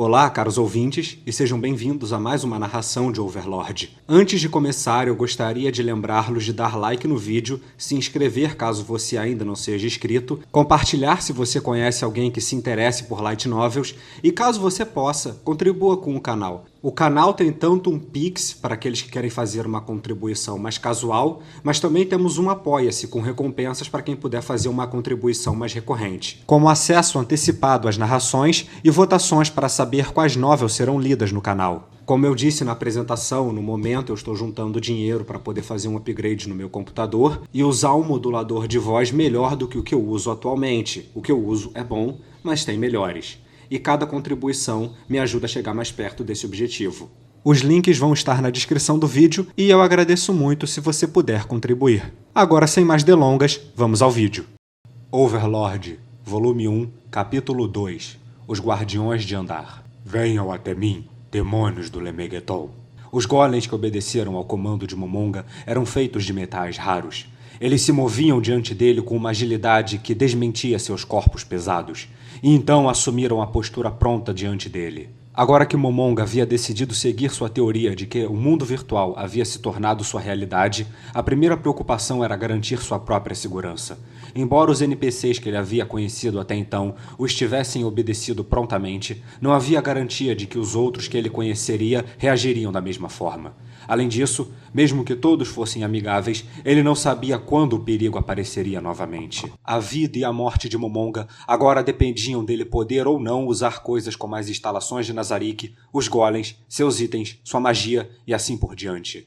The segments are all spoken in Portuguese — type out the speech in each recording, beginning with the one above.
Olá, caros ouvintes, e sejam bem-vindos a mais uma narração de Overlord. Antes de começar, eu gostaria de lembrá-los de dar like no vídeo, se inscrever caso você ainda não seja inscrito, compartilhar se você conhece alguém que se interesse por light novels e, caso você possa, contribua com o canal. O canal tem tanto um Pix para aqueles que querem fazer uma contribuição mais casual, mas também temos um Apoia-se com recompensas para quem puder fazer uma contribuição mais recorrente, como acesso antecipado às narrações e votações para saber quais novels serão lidas no canal. Como eu disse na apresentação, no momento eu estou juntando dinheiro para poder fazer um upgrade no meu computador e usar um modulador de voz melhor do que o que eu uso atualmente. O que eu uso é bom, mas tem melhores. E cada contribuição me ajuda a chegar mais perto desse objetivo. Os links vão estar na descrição do vídeo e eu agradeço muito se você puder contribuir. Agora, sem mais delongas, vamos ao vídeo. Overlord, volume 1, capítulo 2. Os Guardiões de Andar. Venham até mim, demônios do Lemegeton. Os golems que obedeceram ao comando de Momonga eram feitos de metais raros. Eles se moviam diante dele com uma agilidade que desmentia seus corpos pesados, e então assumiram a postura pronta diante dele. Agora que Momonga havia decidido seguir sua teoria de que o mundo virtual havia se tornado sua realidade, a primeira preocupação era garantir sua própria segurança. Embora os NPCs que ele havia conhecido até então o tivessem obedecido prontamente, não havia garantia de que os outros que ele conheceria reagiriam da mesma forma. Além disso, mesmo que todos fossem amigáveis, ele não sabia quando o perigo apareceria novamente. A vida e a morte de Momonga agora dependiam dele poder ou não usar coisas como as instalações de Nazarick, os golems, seus itens, sua magia e assim por diante.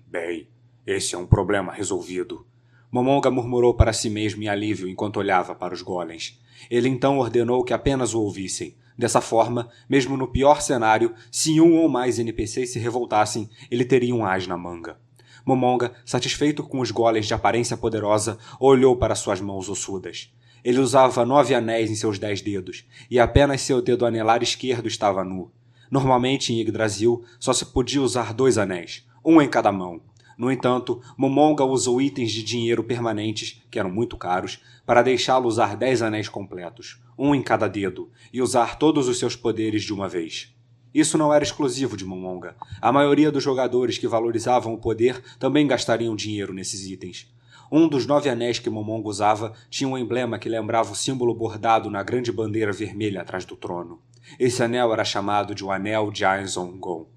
Bem, esse é um problema resolvido. Momonga murmurou para si mesmo em alívio enquanto olhava para os golems. Ele então ordenou que apenas o ouvissem. Dessa forma, mesmo no pior cenário, se um ou mais NPCs se revoltassem, ele teria um as na manga. Momonga, satisfeito com os golems de aparência poderosa, olhou para suas mãos ossudas. Ele usava 9 anéis em seus 10 dedos, e apenas seu dedo anelar esquerdo estava nu. Normalmente, em Yggdrasil, só se podia usar 2 anéis, um em cada mão. No entanto, Momonga usou itens de dinheiro permanentes, que eram muito caros, para deixá-lo usar 10 anéis completos, um em cada dedo, e usar todos os seus poderes de uma vez. Isso não era exclusivo de Momonga. A maioria dos jogadores que valorizavam o poder também gastariam dinheiro nesses itens. Um dos 9 anéis que Momonga usava tinha um emblema que lembrava o símbolo bordado na grande bandeira vermelha atrás do trono. Esse anel era chamado de o Anel de Aizongol.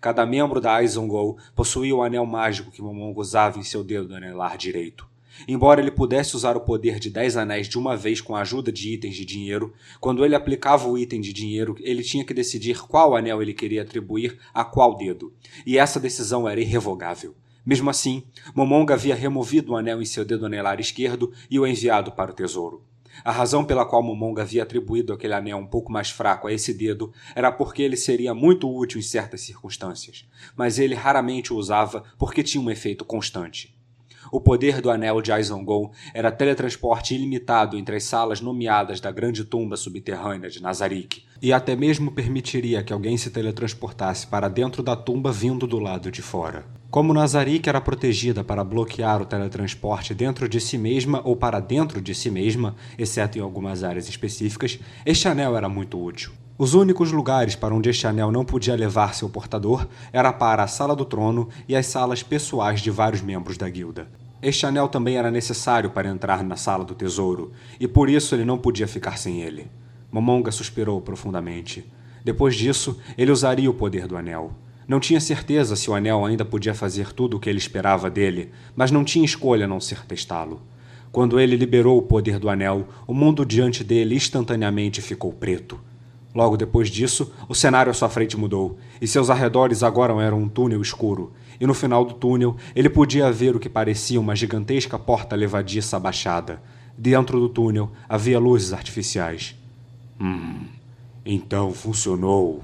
Cada membro da Aizongol possuía o anel mágico que Momonga usava em seu dedo anelar direito. Embora ele pudesse usar o poder de 10 anéis de uma vez com a ajuda de itens de dinheiro, quando ele aplicava o item de dinheiro, ele tinha que decidir qual anel ele queria atribuir a qual dedo, e essa decisão era irrevogável. Mesmo assim, Momonga havia removido o anel em seu dedo anelar esquerdo e o enviado para o tesouro. A razão pela qual Momonga havia atribuído aquele anel um pouco mais fraco a esse dedo era porque ele seria muito útil em certas circunstâncias, mas ele raramente o usava porque tinha um efeito constante. O poder do anel de Aizongol era teletransporte ilimitado entre as salas nomeadas da grande tumba subterrânea de Nazarick, e até mesmo permitiria que alguém se teletransportasse para dentro da tumba vindo do lado de fora. Como Nazarick era protegida para bloquear o teletransporte dentro de si mesma ou para dentro de si mesma, exceto em algumas áreas específicas, este anel era muito útil. Os únicos lugares para onde este anel não podia levar seu portador era para a Sala do Trono e as salas pessoais de vários membros da guilda. Este anel também era necessário para entrar na Sala do Tesouro, e por isso ele não podia ficar sem ele. Momonga suspirou profundamente. Depois disso, ele usaria o poder do anel. Não tinha certeza se o anel ainda podia fazer tudo o que ele esperava dele, mas não tinha escolha a não ser testá-lo. Quando ele liberou o poder do anel, o mundo diante dele instantaneamente ficou preto. Logo depois disso, o cenário à sua frente mudou, e seus arredores agora eram um túnel escuro, e no final do túnel ele podia ver o que parecia uma gigantesca porta levadiça abaixada. Dentro do túnel havia luzes artificiais. Então funcionou.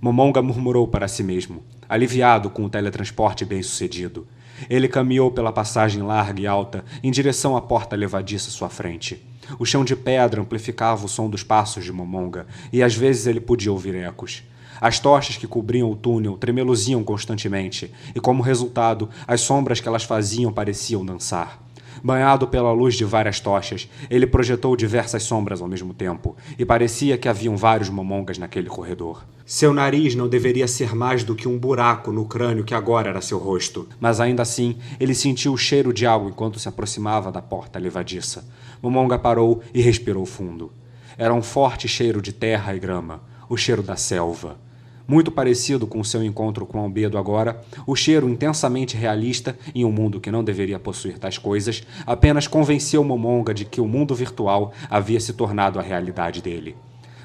Momonga murmurou para si mesmo, aliviado com o teletransporte bem-sucedido. Ele caminhou pela passagem larga e alta em direção à porta levadiça à sua frente. O chão de pedra amplificava o som dos passos de Momonga, e às vezes ele podia ouvir ecos. As tochas que cobriam o túnel tremeluziam constantemente, e como resultado, as sombras que elas faziam pareciam dançar. Banhado pela luz de várias tochas, ele projetou diversas sombras ao mesmo tempo, e parecia que haviam vários momongas naquele corredor. Seu nariz não deveria ser mais do que um buraco no crânio que agora era seu rosto, mas ainda assim ele sentiu o cheiro de algo enquanto se aproximava da porta levadiça. Momonga parou e respirou fundo. Era um forte cheiro de terra e grama, o cheiro da selva. Muito parecido com seu encontro com Albedo agora, o cheiro intensamente realista em um mundo que não deveria possuir tais coisas, apenas convenceu Momonga de que o mundo virtual havia se tornado a realidade dele.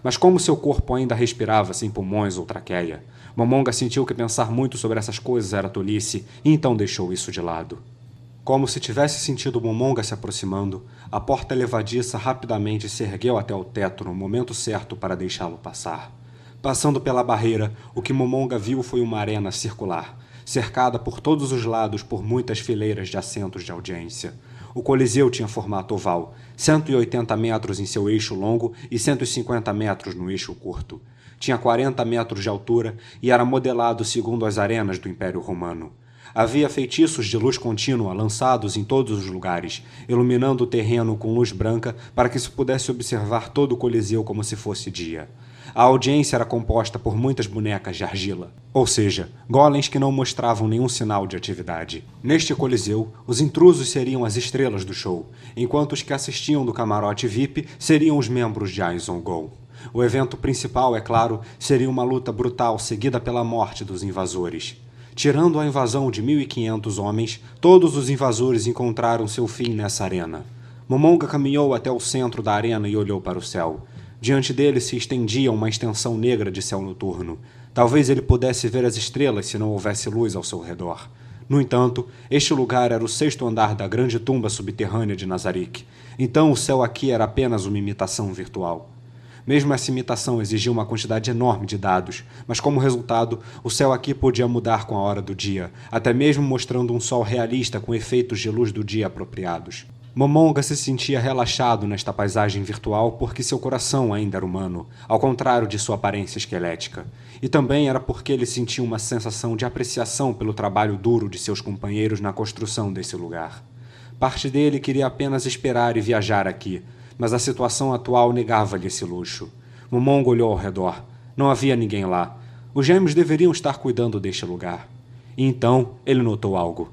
Mas como seu corpo ainda respirava sem pulmões ou traqueia, Momonga sentiu que pensar muito sobre essas coisas era tolice e então deixou isso de lado. Como se tivesse sentido Momonga se aproximando, a porta levadiça rapidamente se ergueu até o teto no momento certo para deixá-lo passar. Passando pela barreira, o que Momonga viu foi uma arena circular, cercada por todos os lados por muitas fileiras de assentos de audiência. O coliseu tinha formato oval, 180 metros em seu eixo longo e 150 metros no eixo curto. Tinha 40 metros de altura e era modelado segundo as arenas do Império Romano. Havia feitiços de luz contínua lançados em todos os lugares, iluminando o terreno com luz branca para que se pudesse observar todo o coliseu como se fosse dia. A audiência era composta por muitas bonecas de argila, ou seja, golems que não mostravam nenhum sinal de atividade. Neste coliseu, os intrusos seriam as estrelas do show, enquanto os que assistiam do camarote VIP seriam os membros de Aizen Go. O evento principal, é claro, seria uma luta brutal seguida pela morte dos invasores. Tirando a invasão de 1.500 homens, todos os invasores encontraram seu fim nessa arena. Momonga caminhou até o centro da arena e olhou para o céu. Diante dele se estendia uma extensão negra de céu noturno. Talvez ele pudesse ver as estrelas se não houvesse luz ao seu redor. No entanto, este lugar era o 6º andar da grande tumba subterrânea de Nazarick. Então o céu aqui era apenas uma imitação virtual. Mesmo essa imitação exigia uma quantidade enorme de dados, mas como resultado, o céu aqui podia mudar com a hora do dia, até mesmo mostrando um sol realista com efeitos de luz do dia apropriados. Momonga se sentia relaxado nesta paisagem virtual porque seu coração ainda era humano, ao contrário de sua aparência esquelética. E também era porque ele sentia uma sensação de apreciação pelo trabalho duro de seus companheiros na construção desse lugar. Parte dele queria apenas esperar e viajar aqui, mas a situação atual negava-lhe esse luxo. Momonga olhou ao redor. Não havia ninguém lá. Os gêmeos deveriam estar cuidando deste lugar. E então ele notou algo.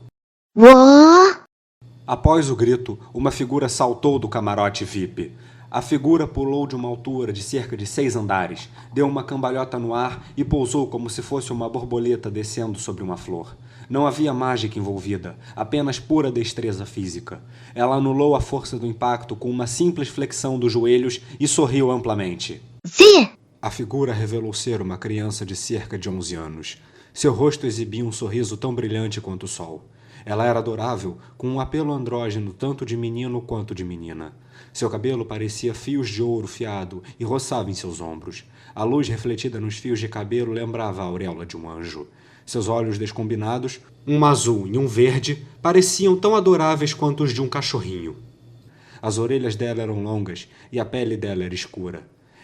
Após o grito, uma figura saltou do camarote VIP. A figura pulou de uma altura de cerca de 6 andares, deu uma cambalhota no ar e pousou como se fosse uma borboleta descendo sobre uma flor. Não havia mágica envolvida, apenas pura destreza física. Ela anulou a força do impacto com uma simples flexão dos joelhos e sorriu amplamente. Sim! A figura revelou ser uma criança de cerca de 11 anos. Seu rosto exibia um sorriso tão brilhante quanto o sol. Ela era adorável, com um apelo andrógeno tanto de menino quanto de menina. Seu cabelo parecia fios de ouro fiado e roçava em seus ombros. A luz refletida nos fios de cabelo lembrava a auréola de um anjo. Seus olhos descombinados, um azul e um verde, pareciam tão adoráveis quanto os de um cachorrinho. As orelhas dela eram longas e a pele dela era escura.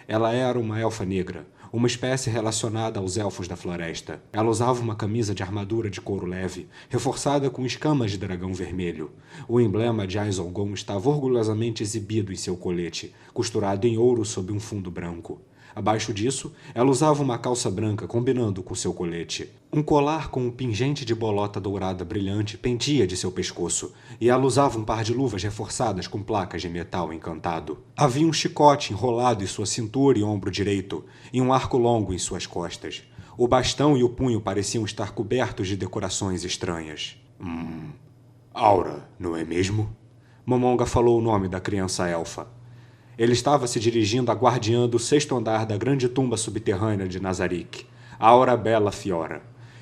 Ela era uma elfa negra, uma espécie relacionada aos elfos da floresta. Ela usava uma camisa de armadura de couro leve, reforçada com escamas de dragão vermelho. O emblema de Aizen Go estava orgulhosamente exibido em seu colete, costurado em ouro sob um fundo branco. Abaixo disso, ela usava uma calça branca combinando com seu colete. Um colar com um pingente de bolota dourada brilhante pendia de seu pescoço, e ela usava um par de luvas reforçadas com placas de metal encantado. Havia um chicote enrolado em sua cintura e ombro direito, e um arco longo em suas costas. O bastão e o punho pareciam estar cobertos de decorações estranhas. Aura, não é mesmo? Momonga falou o nome da criança elfa. Ele estava se dirigindo à guardiã do 6º andar da grande tumba subterrânea de Nazarick, Aura Bella Fiora.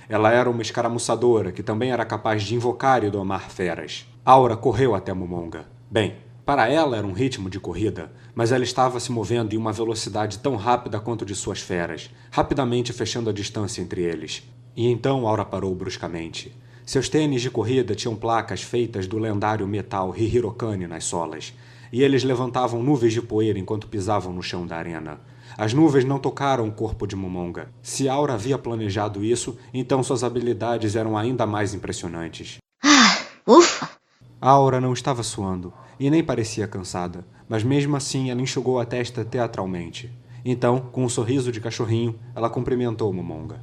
Ela era uma escaramuçadora que também era capaz de invocar e domar feras. Aura correu até Momonga. Bem, para ela era um ritmo de corrida, mas ela estava se movendo em uma velocidade tão rápida quanto de suas feras, rapidamente fechando a distância entre eles. E então Aura parou bruscamente. Seus tênis de corrida tinham placas feitas do lendário metal Hihirokane nas solas, e eles levantavam nuvens de poeira enquanto pisavam no chão da arena. As nuvens não tocaram o corpo de Momonga. Se Aura havia planejado isso, então suas habilidades eram ainda mais impressionantes. Ufa! Aura não estava suando, e nem parecia cansada, mas mesmo assim ela enxugou a testa teatralmente. Então, com um sorriso de cachorrinho, ela cumprimentou Momonga.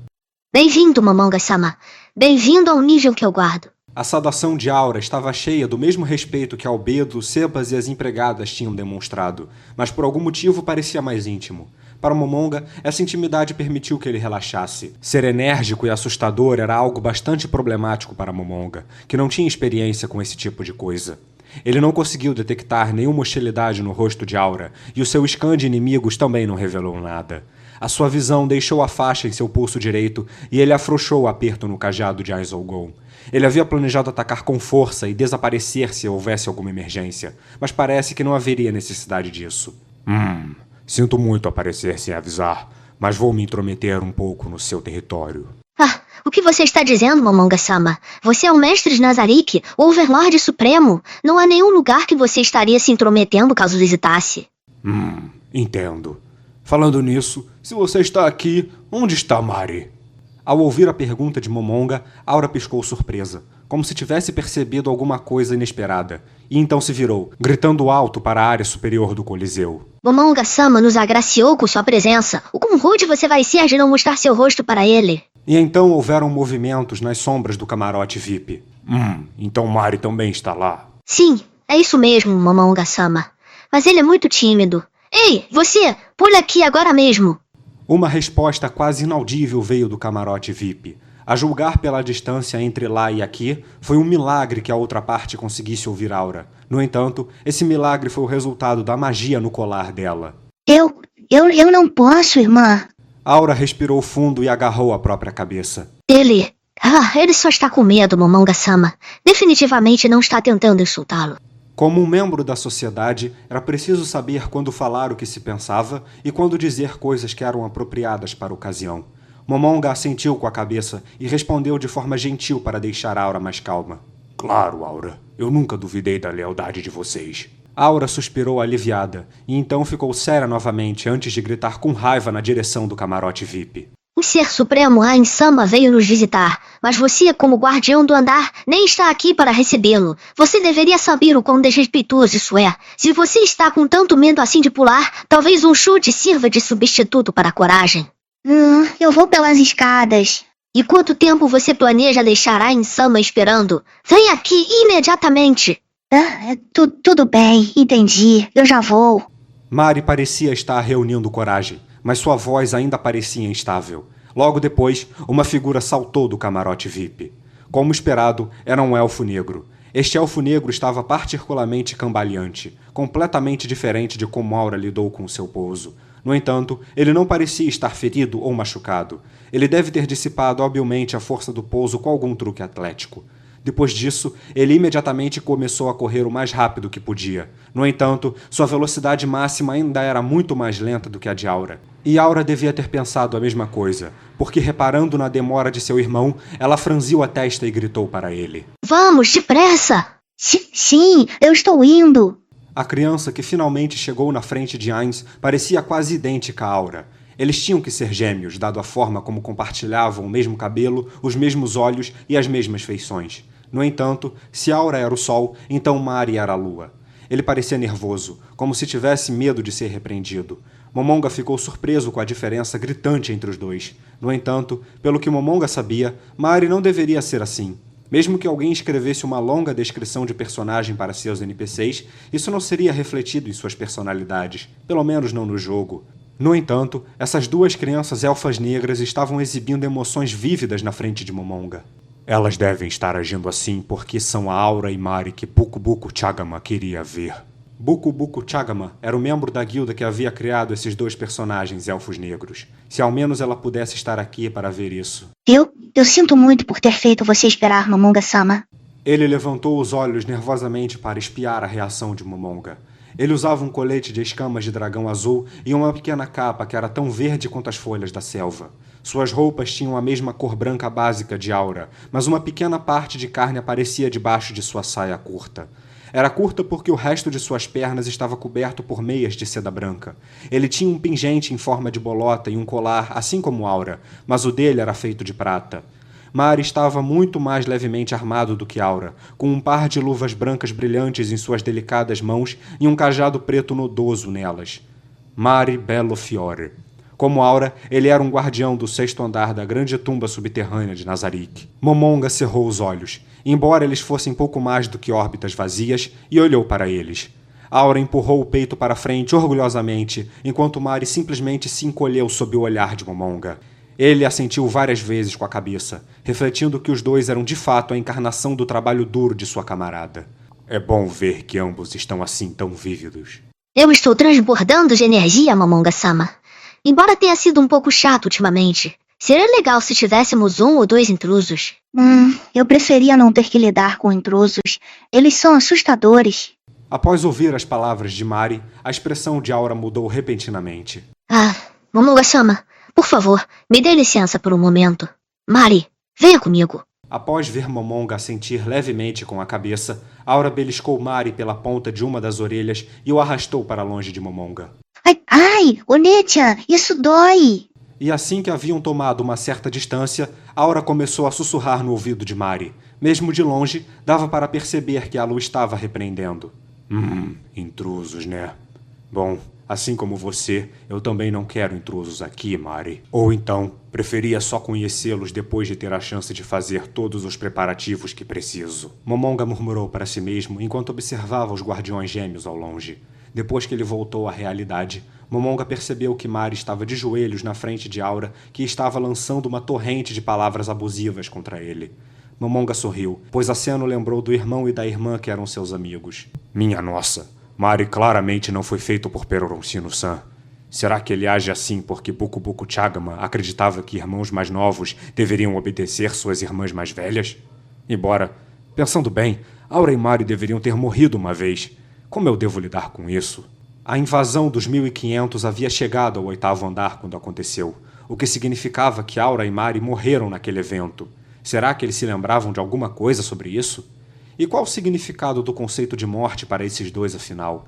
Bem-vindo, Momonga-sama. Bem-vindo ao nível que eu guardo. A saudação de Aura estava cheia do mesmo respeito que Albedo, Sebas e as empregadas tinham demonstrado, mas por algum motivo parecia mais íntimo. Para Momonga, essa intimidade permitiu que ele relaxasse. Ser enérgico e assustador era algo bastante problemático para Momonga, que não tinha experiência com esse tipo de coisa. Ele não conseguiu detectar nenhuma hostilidade no rosto de Aura, e o seu scan de inimigos também não revelou nada. A sua visão deixou a faixa em seu pulso direito e ele afrouxou o aperto no cajado de Aizogon. Ele havia planejado atacar com força e desaparecer se houvesse alguma emergência, mas parece que não haveria necessidade disso. Sinto muito aparecer sem avisar, mas vou me intrometer um pouco no seu território. Ah, o que você está dizendo, Momonga-sama? Você é o mestre de Nazarick, o Overlorde Supremo. Não há nenhum lugar que você estaria se intrometendo caso visitasse. Entendo. Falando nisso, se você está aqui, onde está Mari? Ao ouvir a pergunta de Momonga, Aura piscou surpresa, como se tivesse percebido alguma coisa inesperada, e então se virou, gritando alto para a área superior do Coliseu. Momonga-sama nos agraciou com sua presença. O quão rude você vai ser de não mostrar seu rosto para ele? E então houveram movimentos nas sombras do camarote VIP. Então Mari também está lá. Sim, é isso mesmo, Momonga-sama. Mas ele é muito tímido. Ei, você! Pula aqui agora mesmo! Uma resposta quase inaudível veio do camarote VIP. A julgar pela distância entre lá e aqui, foi um milagre que a outra parte conseguisse ouvir Aura. No entanto, esse milagre foi o resultado da magia no colar dela. Eu não posso, irmã. Aura respirou fundo e agarrou a própria cabeça. Ele só está com medo, Momonga-sama. Definitivamente não está tentando insultá-lo. Como um membro da sociedade, era preciso saber quando falar o que se pensava e quando dizer coisas que eram apropriadas para a ocasião. Momonga assentiu com a cabeça e respondeu de forma gentil para deixar Aura mais calma. Claro, Aura. Eu nunca duvidei da lealdade de vocês. Aura suspirou aliviada e então ficou séria novamente antes de gritar com raiva na direção do camarote VIP. O Ser Supremo Ain-sama veio nos visitar, mas você, como guardião do andar, nem está aqui para recebê-lo. Você deveria saber o quão desrespeitoso isso é. Se você está com tanto medo assim de pular, talvez um chute sirva de substituto para a coragem. Eu vou pelas escadas. E quanto tempo você planeja deixar Ain-sama esperando? Vem aqui imediatamente! Tudo bem, entendi. Eu já vou. Mari parecia estar reunindo coragem, mas sua voz ainda parecia instável. Logo depois, uma figura saltou do camarote VIP. Como esperado, era um elfo negro. Este elfo negro estava particularmente cambaleante, completamente diferente de como Aura lidou com seu pouso. No entanto, ele não parecia estar ferido ou machucado. Ele deve ter dissipado habilmente a força do pouso com algum truque atlético. Depois disso, ele imediatamente começou a correr o mais rápido que podia. No entanto, sua velocidade máxima ainda era muito mais lenta do que a de Aura. E Aura devia ter pensado a mesma coisa, porque reparando na demora de seu irmão, ela franziu a testa e gritou para ele. Vamos, depressa! Sim, eu estou indo! A criança que finalmente chegou na frente de Ainz parecia quase idêntica a Aura. Eles tinham que ser gêmeos, dado a forma como compartilhavam o mesmo cabelo, os mesmos olhos e as mesmas feições. No entanto, se Aura era o sol, então Mari era a lua. Ele parecia nervoso, como se tivesse medo de ser repreendido. Momonga ficou surpreso com a diferença gritante entre os dois. No entanto, pelo que Momonga sabia, Mari não deveria ser assim. Mesmo que alguém escrevesse uma longa descrição de personagem para seus NPCs, isso não seria refletido em suas personalidades, pelo menos não no jogo. No entanto, essas duas crianças elfas negras estavam exibindo emoções vívidas na frente de Momonga. Elas devem estar agindo assim porque são a Aura e Mari que Buku Buku Chagama queria ver. Buku Buku Chagama era o membro da guilda que havia criado esses dois personagens elfos negros. Se ao menos ela pudesse estar aqui para ver isso. Eu sinto muito por ter feito você esperar, Momonga-sama. Ele levantou os olhos nervosamente para espiar a reação de Momonga. Ele usava um colete de escamas de dragão azul e uma pequena capa que era tão verde quanto as folhas da selva. Suas roupas tinham a mesma cor branca básica de Aura, mas uma pequena parte de carne aparecia debaixo de sua saia curta. Era curta porque o resto de suas pernas estava coberto por meias de seda branca. Ele tinha um pingente em forma de bolota e um colar, assim como Aura, mas o dele era feito de prata. Mari estava muito mais levemente armado do que Aura, com um par de luvas brancas brilhantes em suas delicadas mãos e um cajado preto nodoso nelas. Mari Bellofiore. Como Aura, ele era um guardião do 6º andar da grande tumba subterrânea de Nazarick. Momonga cerrou os olhos, embora eles fossem pouco mais do que órbitas vazias, e olhou para eles. Aura empurrou o peito para frente orgulhosamente, enquanto Mari simplesmente se encolheu sob o olhar de Momonga. Ele assentiu várias vezes com a cabeça, refletindo que os dois eram de fato a encarnação do trabalho duro de sua camarada. É bom ver que ambos estão assim tão vívidos. Eu estou transbordando de energia, Momonga-sama. Embora tenha sido um pouco chato ultimamente, seria legal se tivéssemos 1 ou 2 intrusos. Eu preferia não ter que lidar com intrusos. Eles são assustadores. Após ouvir as palavras de Mari, a expressão de Aura mudou repentinamente. Momonga-sama, por favor, me dê licença por um momento. Mari, venha comigo. Após ver Momonga assentir levemente com a cabeça, Aura beliscou Mari pela ponta de uma das orelhas e o arrastou para longe de Momonga. Ai, Onichan, isso dói! E assim que haviam tomado uma certa distância, Aura começou a sussurrar no ouvido de Mari. Mesmo de longe, dava para perceber que ela o estava repreendendo. Intrusos, né? Bom, assim como você, eu também não quero intrusos aqui, Mari. Ou então, preferia só conhecê-los depois de ter a chance de fazer todos os preparativos que preciso. Momonga murmurou para si mesmo enquanto observava os guardiões gêmeos ao longe. Depois que ele voltou à realidade, Momonga percebeu que Mari estava de joelhos na frente de Aura, que estava lançando uma torrente de palavras abusivas contra ele. Momonga sorriu, pois a cena lembrou do irmão e da irmã que eram seus amigos. Minha nossa, Mari claramente não foi feito por Peroroncino-san. Será que ele age assim porque Bukubuku Chagama acreditava que irmãos mais novos deveriam obedecer suas irmãs mais velhas? Embora, pensando bem, Aura e Mari deveriam ter morrido uma vez. Como eu devo lidar com isso? A invasão dos 1500 havia chegado ao 8º andar quando aconteceu, o que significava que Aura e Mari morreram naquele evento. Será que eles se lembravam de alguma coisa sobre isso? E qual o significado do conceito de morte para esses dois, afinal?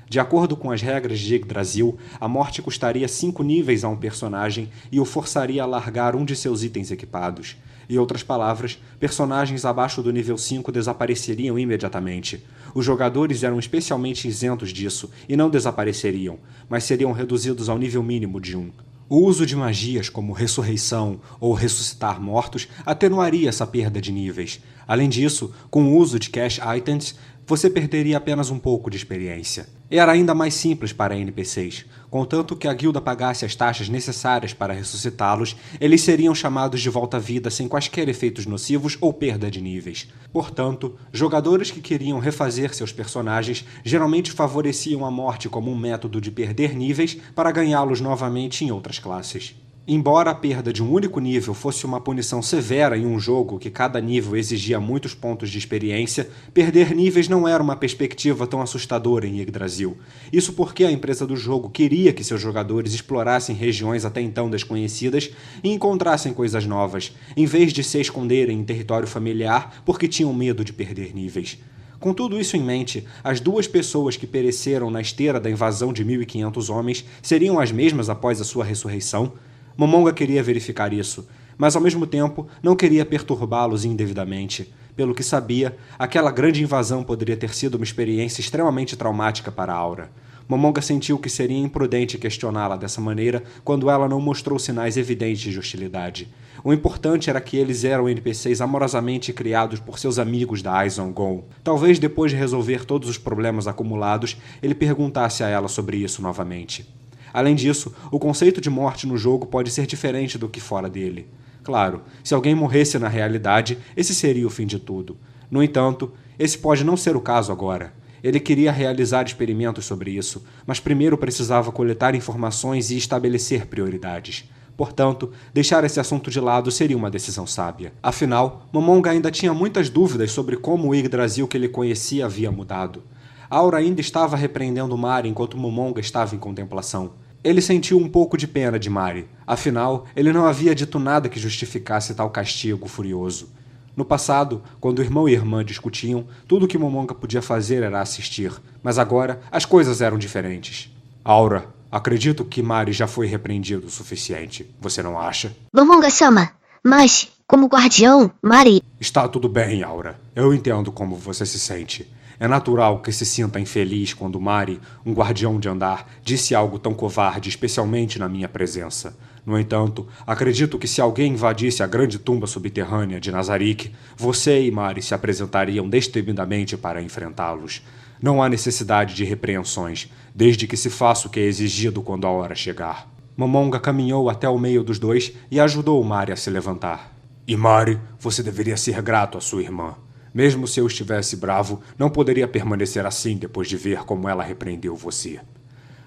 De acordo com as regras de Yggdrasil, a morte custaria 5 níveis a um personagem e o forçaria a largar um de seus itens equipados. Em outras palavras, personagens abaixo do nível 5 desapareceriam imediatamente. Os jogadores eram especialmente isentos disso e não desapareceriam, mas seriam reduzidos ao nível mínimo de 1. O uso de magias como ressurreição ou ressuscitar mortos atenuaria essa perda de níveis. Além disso, com o uso de cash items, você perderia apenas um pouco de experiência. Era ainda mais simples para NPCs. Contanto que a guilda pagasse as taxas necessárias para ressuscitá-los, eles seriam chamados de volta à vida sem quaisquer efeitos nocivos ou perda de níveis. Portanto, jogadores que queriam refazer seus personagens geralmente favoreciam a morte como um método de perder níveis para ganhá-los novamente em outras classes. Embora a perda de um único nível fosse uma punição severa em um jogo que cada nível exigia muitos pontos de experiência, perder níveis não era uma perspectiva tão assustadora em Yggdrasil. Isso porque a empresa do jogo queria que seus jogadores explorassem regiões até então desconhecidas e encontrassem coisas novas, em vez de se esconderem em território familiar porque tinham medo de perder níveis. Com tudo isso em mente, as 2 pessoas que pereceram na esteira da invasão de 1500 homens seriam as mesmas após a sua ressurreição? Momonga queria verificar isso, mas ao mesmo tempo não queria perturbá-los indevidamente. Pelo que sabia, aquela grande invasão poderia ter sido uma experiência extremamente traumática para Aura. Momonga sentiu que seria imprudente questioná-la dessa maneira quando ela não mostrou sinais evidentes de hostilidade. O importante era que eles eram NPCs amorosamente criados por seus amigos da Aizon Gon. Talvez depois de resolver todos os problemas acumulados, ele perguntasse a ela sobre isso novamente. Além disso, o conceito de morte no jogo pode ser diferente do que fora dele. Claro, se alguém morresse na realidade, esse seria o fim de tudo. No entanto, esse pode não ser o caso agora. Ele queria realizar experimentos sobre isso, mas primeiro precisava coletar informações e estabelecer prioridades. Portanto, deixar esse assunto de lado seria uma decisão sábia. Afinal, Momonga ainda tinha muitas dúvidas sobre como o Yggdrasil que ele conhecia havia mudado. Aura ainda estava repreendendo Mari enquanto Momonga estava em contemplação. Ele sentiu um pouco de pena de Mari. Afinal, ele não havia dito nada que justificasse tal castigo furioso. No passado, quando o irmão e irmã discutiam, tudo o que Momonga podia fazer era assistir. Mas agora, as coisas eram diferentes. Aura, acredito que Mari já foi repreendido o suficiente. Você não acha? Momonga-sama, mas como guardião, Mari... Está tudo bem, Aura. Eu entendo como você se sente. É natural que se sinta infeliz quando Mari, um guardião de andar, disse algo tão covarde, especialmente na minha presença. No entanto, acredito que se alguém invadisse a grande tumba subterrânea de Nazarick, você e Mari se apresentariam destemidamente para enfrentá-los. Não há necessidade de repreensões, desde que se faça o que é exigido quando a hora chegar. Momonga caminhou até o meio dos dois e ajudou Mari a se levantar. E Mari, você deveria ser grato à sua irmã. Mesmo se eu estivesse bravo, não poderia permanecer assim depois de ver como ela repreendeu você.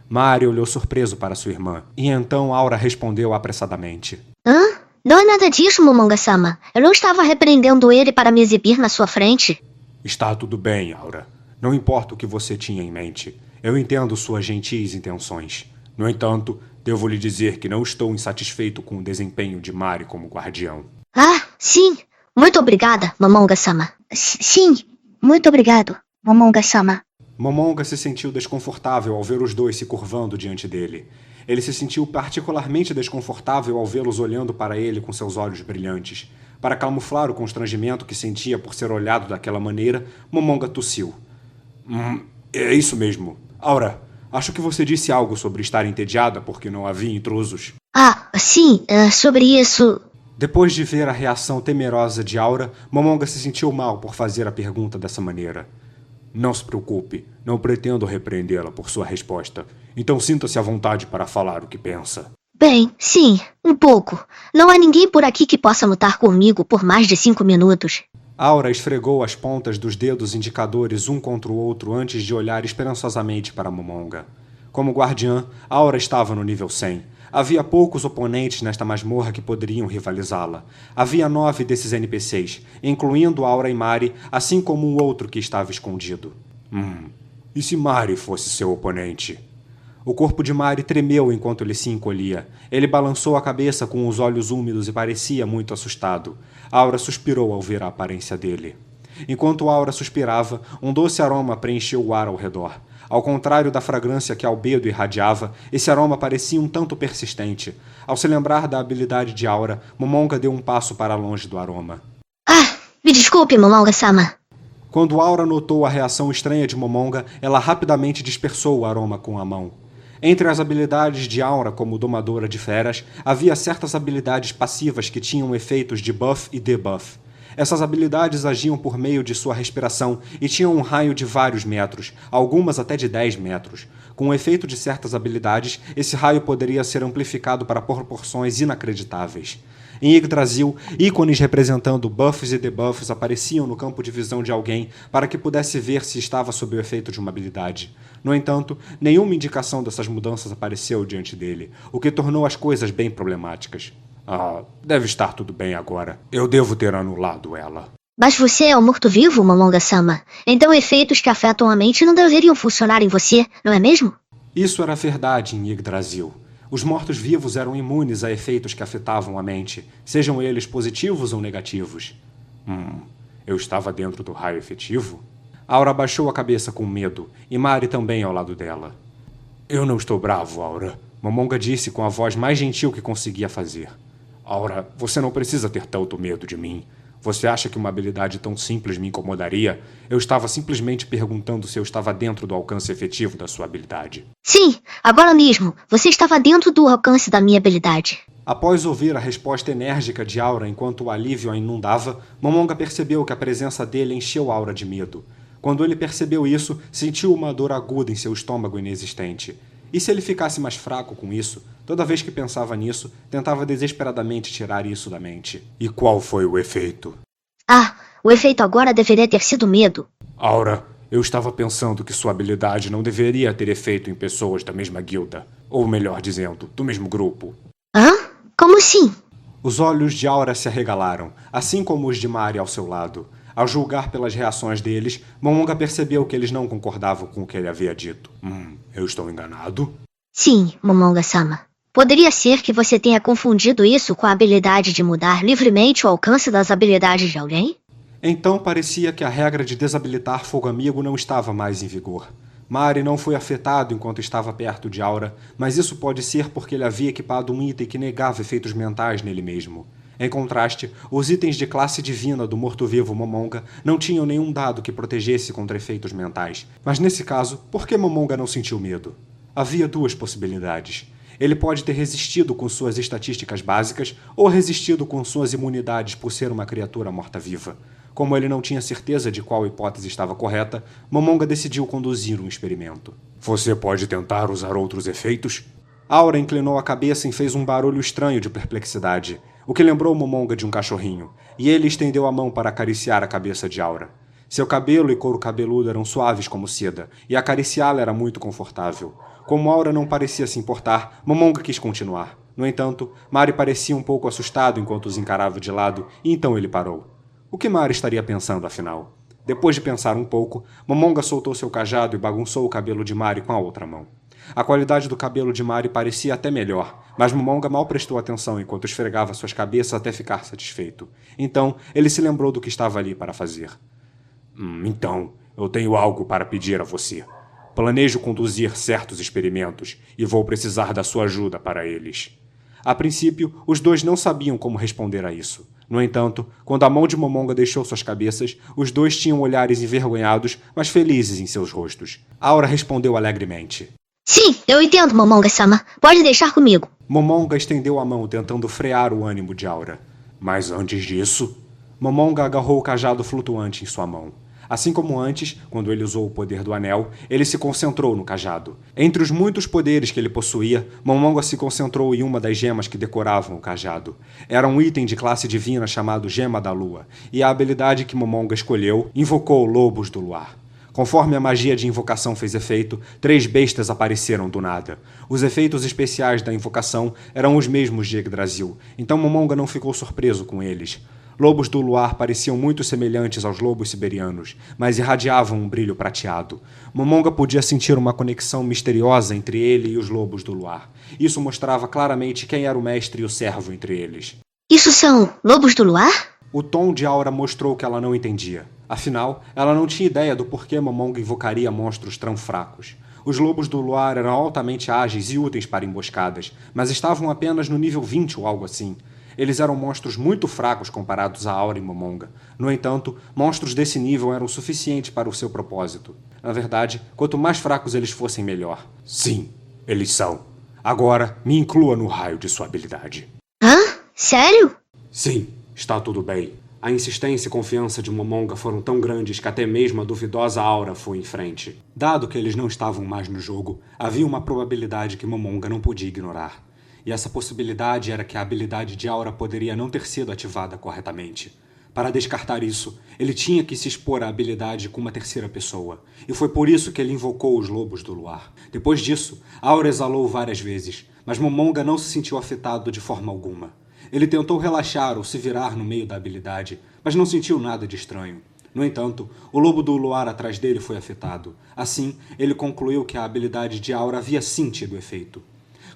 Mari olhou surpreso para sua irmã, e então Aura respondeu apressadamente. Hã? Não é nada disso, Momonga-sama. Eu não estava repreendendo ele para me exibir na sua frente. Está tudo bem, Aura. Não importa o que você tinha em mente. Eu entendo suas gentis intenções. No entanto, devo lhe dizer que não estou insatisfeito com o desempenho de Mari como guardião. Ah, sim. Muito obrigada, Momonga-sama. Sim, muito obrigado, Momonga-sama. Momonga se sentiu desconfortável ao ver os dois se curvando diante dele. Ele se sentiu particularmente desconfortável ao vê-los olhando para ele com seus olhos brilhantes. Para camuflar o constrangimento que sentia por ser olhado daquela maneira, Momonga tossiu. É isso mesmo. Aura, acho que você disse algo sobre estar entediada porque não havia intrusos. Ah, sim, sobre isso... Depois de ver a reação temerosa de Aura, Momonga se sentiu mal por fazer a pergunta dessa maneira. Não se preocupe, não pretendo repreendê-la por sua resposta. Então sinta-se à vontade para falar o que pensa. Bem, sim, um pouco. Não há ninguém por aqui que possa lutar comigo por mais de 5 minutos. Aura esfregou as pontas dos dedos indicadores um contra o outro antes de olhar esperançosamente para Momonga. Como guardiã, Aura estava no nível 100. Havia poucos oponentes nesta masmorra que poderiam rivalizá-la. Havia 9 desses NPCs, incluindo Aura e Mari, assim como um outro que estava escondido. E se Mari fosse seu oponente? O corpo de Mari tremeu enquanto ele se encolhia. Ele balançou a cabeça com os olhos úmidos e parecia muito assustado. Aura suspirou ao ver a aparência dele. Enquanto Aura suspirava, um doce aroma preencheu o ar ao redor. Ao contrário da fragrância que Albedo irradiava, esse aroma parecia um tanto persistente. Ao se lembrar da habilidade de Aura, Momonga deu um passo para longe do aroma. Ah, me desculpe, Momonga-sama. Quando Aura notou a reação estranha de Momonga, ela rapidamente dispersou o aroma com a mão. Entre as habilidades de Aura como domadora de feras, havia certas habilidades passivas que tinham efeitos de buff e debuff. Essas habilidades agiam por meio de sua respiração e tinham um raio de vários metros, algumas até de 10 metros. Com o efeito de certas habilidades, esse raio poderia ser amplificado para proporções inacreditáveis. Em Yggdrasil, ícones representando buffs e debuffs apareciam no campo de visão de alguém para que pudesse ver se estava sob o efeito de uma habilidade. No entanto, nenhuma indicação dessas mudanças apareceu diante dele, o que tornou as coisas bem problemáticas. Deve estar tudo bem agora. Eu devo ter anulado ela. Mas você é um morto-vivo, Momonga-sama. Então efeitos que afetam a mente não deveriam funcionar em você, não é mesmo? Isso era verdade em Yggdrasil. Os mortos-vivos eram imunes a efeitos que afetavam a mente, sejam eles positivos ou negativos. Eu estava dentro do raio efetivo? Aura abaixou a cabeça com medo, e Mari também ao lado dela. Eu não estou bravo, Aura. Momonga disse com a voz mais gentil que conseguia fazer. Aura, você não precisa ter tanto medo de mim. Você acha que uma habilidade tão simples me incomodaria? Eu estava simplesmente perguntando se eu estava dentro do alcance efetivo da sua habilidade. Sim, agora mesmo. Você estava dentro do alcance da minha habilidade. Após ouvir a resposta enérgica de Aura enquanto o alívio a inundava, Momonga percebeu que a presença dele encheu Aura de medo. Quando ele percebeu isso, sentiu uma dor aguda em seu estômago inexistente. E se ele ficasse mais fraco com isso? Toda vez que pensava nisso, tentava desesperadamente tirar isso da mente. E qual foi o efeito? O efeito agora deveria ter sido medo. Aura, eu estava pensando que sua habilidade não deveria ter efeito em pessoas da mesma guilda. Ou melhor dizendo, do mesmo grupo. Como assim? Os olhos de Aura se arregalaram, assim como os de Mari ao seu lado. Ao julgar pelas reações deles, Momonga percebeu que eles não concordavam com o que ele havia dito. Eu estou enganado? Sim, Momonga-sama. Poderia ser que você tenha confundido isso com a habilidade de mudar livremente o alcance das habilidades de alguém? Então parecia que a regra de desabilitar fogo amigo não estava mais em vigor. Mari não foi afetado enquanto estava perto de Aura, mas isso pode ser porque ele havia equipado um item que negava efeitos mentais nele mesmo. Em contraste, os itens de classe divina do morto-vivo Momonga não tinham nenhum dado que protegesse contra efeitos mentais. Mas nesse caso, por que Momonga não sentiu medo? Havia duas possibilidades. Ele pode ter resistido com suas estatísticas básicas ou resistido com suas imunidades por ser uma criatura morta-viva. Como ele não tinha certeza de qual hipótese estava correta, Momonga decidiu conduzir um experimento. Você pode tentar usar outros efeitos? Aura inclinou a cabeça e fez um barulho estranho de perplexidade, o que lembrou Momonga de um cachorrinho, e ele estendeu a mão para acariciar a cabeça de Aura. Seu cabelo e couro cabeludo eram suaves como seda, e acariciá-la era muito confortável. Como Aura não parecia se importar, Momonga quis continuar. No entanto, Mari parecia um pouco assustado enquanto os encarava de lado, e então ele parou. O que Mari estaria pensando, afinal? Depois de pensar um pouco, Momonga soltou seu cajado e bagunçou o cabelo de Mari com a outra mão. A qualidade do cabelo de Mari parecia até melhor, mas Momonga mal prestou atenção enquanto esfregava suas cabeças até ficar satisfeito. Então, ele se lembrou do que estava ali para fazer. Então, eu tenho algo para pedir a você. Planejo conduzir certos experimentos e vou precisar da sua ajuda para eles. A princípio, os dois não sabiam como responder a isso. No entanto, quando a mão de Momonga deixou suas cabeças, os dois tinham olhares envergonhados, mas felizes em seus rostos. Aura respondeu alegremente. Sim, eu entendo, Momonga-sama. Pode deixar comigo. Momonga estendeu a mão tentando frear o ânimo de Aura. Mas antes disso... Momonga agarrou o cajado flutuante em sua mão. Assim como antes, quando ele usou o poder do anel, ele se concentrou no cajado. Entre os muitos poderes que ele possuía, Momonga se concentrou em uma das gemas que decoravam o cajado. Era um item de classe divina chamado Gema da Lua, e a habilidade que Momonga escolheu invocou Lobos do Luar. Conforme a magia de invocação fez efeito, 3 bestas apareceram do nada. Os efeitos especiais da invocação eram os mesmos de Yggdrasil, então Momonga não ficou surpreso com eles. Lobos do luar pareciam muito semelhantes aos lobos siberianos, mas irradiavam um brilho prateado. Momonga podia sentir uma conexão misteriosa entre ele e os lobos do luar. Isso mostrava claramente quem era o mestre e o servo entre eles. Isso são lobos do luar? O tom de Aura mostrou que ela não entendia. Afinal, ela não tinha ideia do porquê Momonga invocaria monstros tão fracos. Os lobos do luar eram altamente ágeis e úteis para emboscadas, mas estavam apenas no nível 20 ou algo assim. Eles eram monstros muito fracos comparados a Aura e Momonga. No entanto, monstros desse nível eram suficientes para o seu propósito. Na verdade, quanto mais fracos eles fossem, melhor. Sim, eles são. Agora, me inclua no raio de sua habilidade. Hã? Sério? Sim, está tudo bem. A insistência e confiança de Momonga foram tão grandes que até mesmo a duvidosa Aura foi em frente. Dado que eles não estavam mais no jogo, havia uma probabilidade que Momonga não podia ignorar. E essa possibilidade era que a habilidade de Aura poderia não ter sido ativada corretamente. Para descartar isso, ele tinha que se expor à habilidade com uma terceira pessoa, e foi por isso que ele invocou os Lobos do Luar. Depois disso, Aura exalou várias vezes, mas Momonga não se sentiu afetado de forma alguma. Ele tentou relaxar ou se virar no meio da habilidade, mas não sentiu nada de estranho. No entanto, o Lobo do Luar atrás dele foi afetado. Assim, ele concluiu que a habilidade de Aura havia sim tido efeito.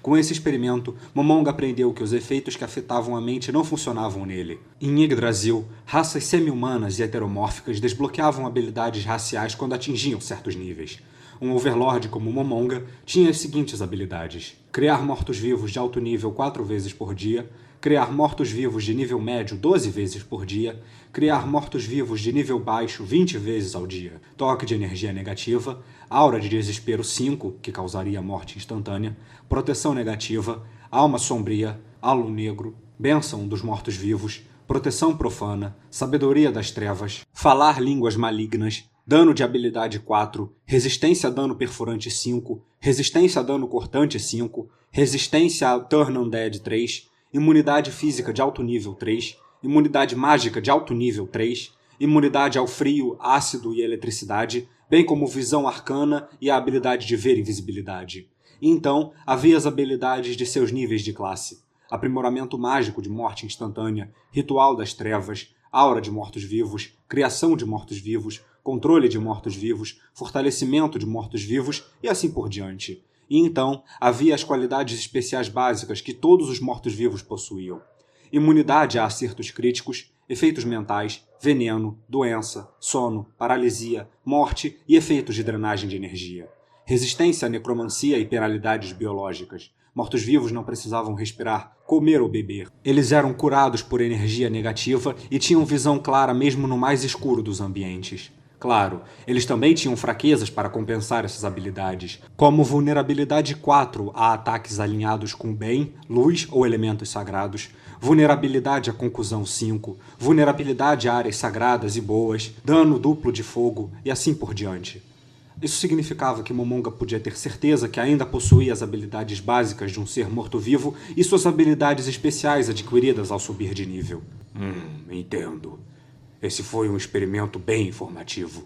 Com esse experimento, Momonga aprendeu que os efeitos que afetavam a mente não funcionavam nele. Em Yggdrasil, raças semi-humanas e heteromórficas desbloqueavam habilidades raciais quando atingiam certos níveis. Um Overlord como Momonga tinha as seguintes habilidades: criar mortos-vivos de alto nível 4 vezes por dia, criar mortos-vivos de nível médio 12 vezes por dia, criar mortos-vivos de nível baixo 20 vezes ao dia, toque de energia negativa, aura de desespero 5, que causaria morte instantânea, proteção negativa, alma sombria, halo negro, bênção dos mortos-vivos, proteção profana, sabedoria das trevas, falar línguas malignas, dano de habilidade 4, resistência a dano perfurante 5, resistência a dano cortante 5, resistência a Turn Undead 3, imunidade física de alto nível 3, imunidade mágica de alto nível 3, imunidade ao frio, ácido e eletricidade, bem como visão arcana e a habilidade de ver invisibilidade. E então, havia as habilidades de seus níveis de classe: aprimoramento mágico de morte instantânea, ritual das trevas, aura de mortos-vivos, criação de mortos-vivos, controle de mortos-vivos, fortalecimento de mortos-vivos e assim por diante. E então, havia as qualidades especiais básicas que todos os mortos-vivos possuíam: imunidade a acertos críticos, efeitos mentais, veneno, doença, sono, paralisia, morte e efeitos de drenagem de energia, resistência à necromancia e penalidades biológicas, Mortos-vivos não precisavam respirar, comer ou beber. Eles eram curados por energia negativa e tinham visão clara mesmo no mais escuro dos ambientes. Claro, eles também tinham fraquezas para compensar essas habilidades, como vulnerabilidade 4 a ataques alinhados com bem, luz ou elementos sagrados, vulnerabilidade à concusão 5, vulnerabilidade a áreas sagradas e boas, dano duplo de fogo e assim por diante. Isso significava que Momonga podia ter certeza que ainda possuía as habilidades básicas de um ser morto-vivo e suas habilidades especiais adquiridas ao subir de nível. Entendo. Esse foi um experimento bem informativo.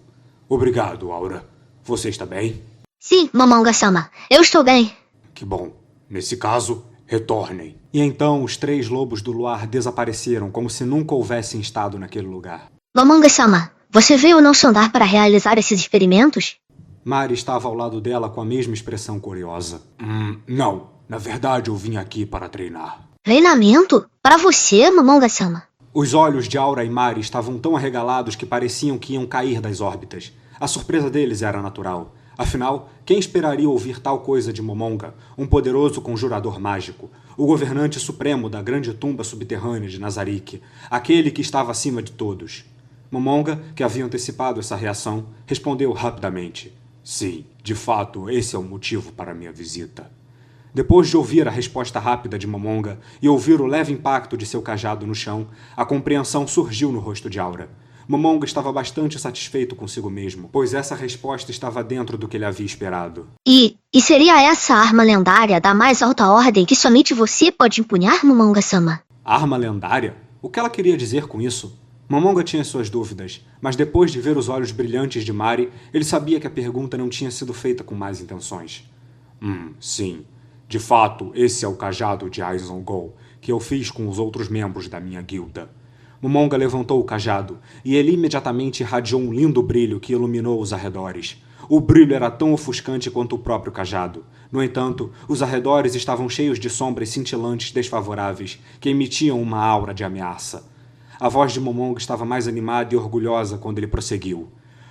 Obrigado, Aura. Você está bem? Sim, Momonga-sama. Eu estou bem. Que bom. Nesse caso, retornem. E então os 3 lobos do luar desapareceram como se nunca houvessem estado naquele lugar. Momonga-sama, você veio não sondar para realizar esses experimentos? Mari estava ao lado dela com a mesma expressão curiosa. Não. Na verdade, eu vim aqui para treinar. Treinamento? Para você, Momonga-sama? Os olhos de Aura e Mari estavam tão arregalados que pareciam que iam cair das órbitas. A surpresa deles era natural. Afinal, quem esperaria ouvir tal coisa de Momonga, um poderoso conjurador mágico, o governante supremo da grande tumba subterrânea de Nazarick, aquele que estava acima de todos? Momonga, que havia antecipado essa reação, respondeu rapidamente. Sim, de fato, esse é o motivo para minha visita. Depois de ouvir a resposta rápida de Momonga e ouvir o leve impacto de seu cajado no chão, a compreensão surgiu no rosto de Aura. Momonga estava bastante satisfeito consigo mesmo, pois essa resposta estava dentro do que ele havia esperado. E seria essa a arma lendária da mais alta ordem que somente você pode empunhar, Momonga-sama? Arma lendária? O que ela queria dizer com isso? Momonga tinha suas dúvidas, mas depois de ver os olhos brilhantes de Mari, ele sabia que a pergunta não tinha sido feita com más intenções. Sim. De fato, esse é o cajado de Aizen Gol, que eu fiz com os outros membros da minha guilda. Momonga levantou o cajado, e ele imediatamente irradiou um lindo brilho que iluminou os arredores. O brilho era tão ofuscante quanto o próprio cajado. No entanto, os arredores estavam cheios de sombras cintilantes desfavoráveis, que emitiam uma aura de ameaça. A voz de Momonga estava mais animada e orgulhosa quando ele prosseguiu.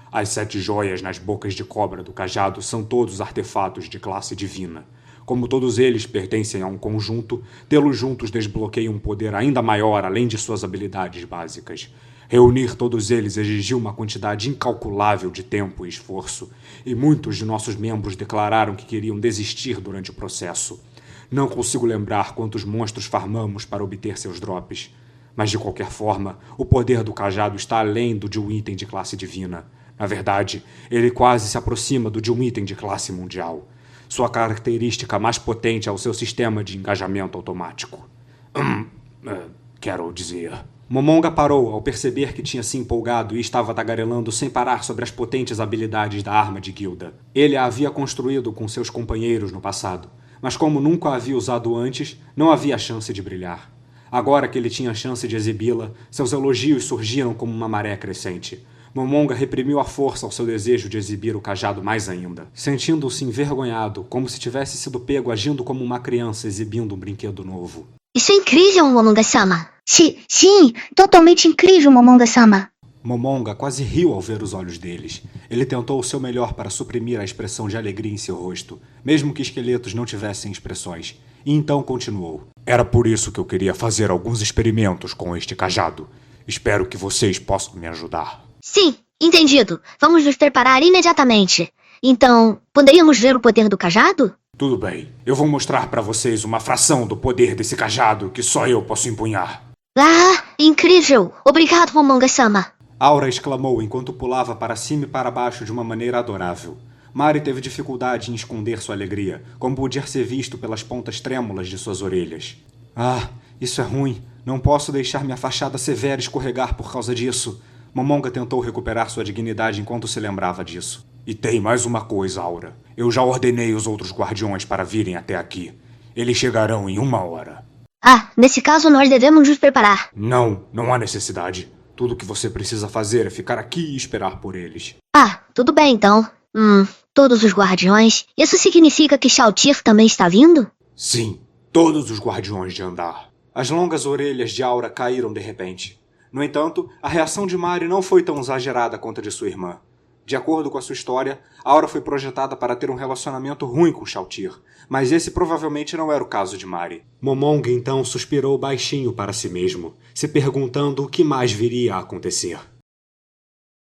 As 7 joias nas bocas de cobra do cajado são todos artefatos de classe divina. Como todos eles pertencem a um conjunto, tê-los juntos desbloqueia um poder ainda maior além de suas habilidades básicas. Reunir todos eles exigiu uma quantidade incalculável de tempo e esforço, e muitos de nossos membros declararam que queriam desistir durante o processo. Não consigo lembrar quantos monstros farmamos para obter seus drops. Mas, de qualquer forma, o poder do cajado está além do de um item de classe divina. Na verdade, ele quase se aproxima do de um item de classe mundial. Sua característica mais potente é o seu sistema de engajamento automático. Quero dizer... Momonga parou ao perceber que tinha se empolgado e estava tagarelando sem parar sobre as potentes habilidades da arma de guilda. Ele a havia construído com seus companheiros no passado, mas como nunca a havia usado antes, não havia chance de brilhar. Agora que ele tinha a chance de exibi-la, seus elogios surgiram como uma maré crescente. Momonga reprimiu à força o seu desejo de exibir o cajado mais ainda, sentindo-se envergonhado, como se tivesse sido pego agindo como uma criança exibindo um brinquedo novo. Isso é incrível, Momonga-sama! Sim, totalmente incrível, Momonga-sama! Momonga quase riu ao ver os olhos deles. Ele tentou o seu melhor para suprimir a expressão de alegria em seu rosto, mesmo que esqueletos não tivessem expressões, e então continuou. Era por isso que eu queria fazer alguns experimentos com este cajado. Espero que vocês possam me ajudar. Sim, entendido. Vamos nos preparar imediatamente. Então, poderíamos ver o poder do cajado? Tudo bem. Eu vou mostrar para vocês uma fração do poder desse cajado que só eu posso empunhar. Ah, incrível! Obrigado, Momonga-sama! Aura exclamou enquanto pulava para cima e para baixo de uma maneira adorável. Mari teve dificuldade em esconder sua alegria, como podia ser visto pelas pontas trêmulas de suas orelhas. Ah, isso é ruim. Não posso deixar minha fachada severa escorregar por causa disso. Momonga tentou recuperar sua dignidade enquanto se lembrava disso. E tem mais uma coisa, Aura. Eu já ordenei os outros guardiões para virem até aqui. Eles chegarão em 1 hora. Ah, nesse caso nós devemos nos preparar. Não há necessidade. Tudo o que você precisa fazer é ficar aqui e esperar por eles. Ah, tudo bem então. Todos os guardiões? Isso significa que Shao-Tir também está vindo? Sim, todos os guardiões de Andar. As longas orelhas de Aura caíram de repente. No entanto, a reação de Mari não foi tão exagerada quanto a de sua irmã. De acordo com a sua história, Aura foi projetada para ter um relacionamento ruim com Shalltear, mas esse provavelmente não era o caso de Mari. Momong então suspirou baixinho para si mesmo, se perguntando o que mais viria a acontecer.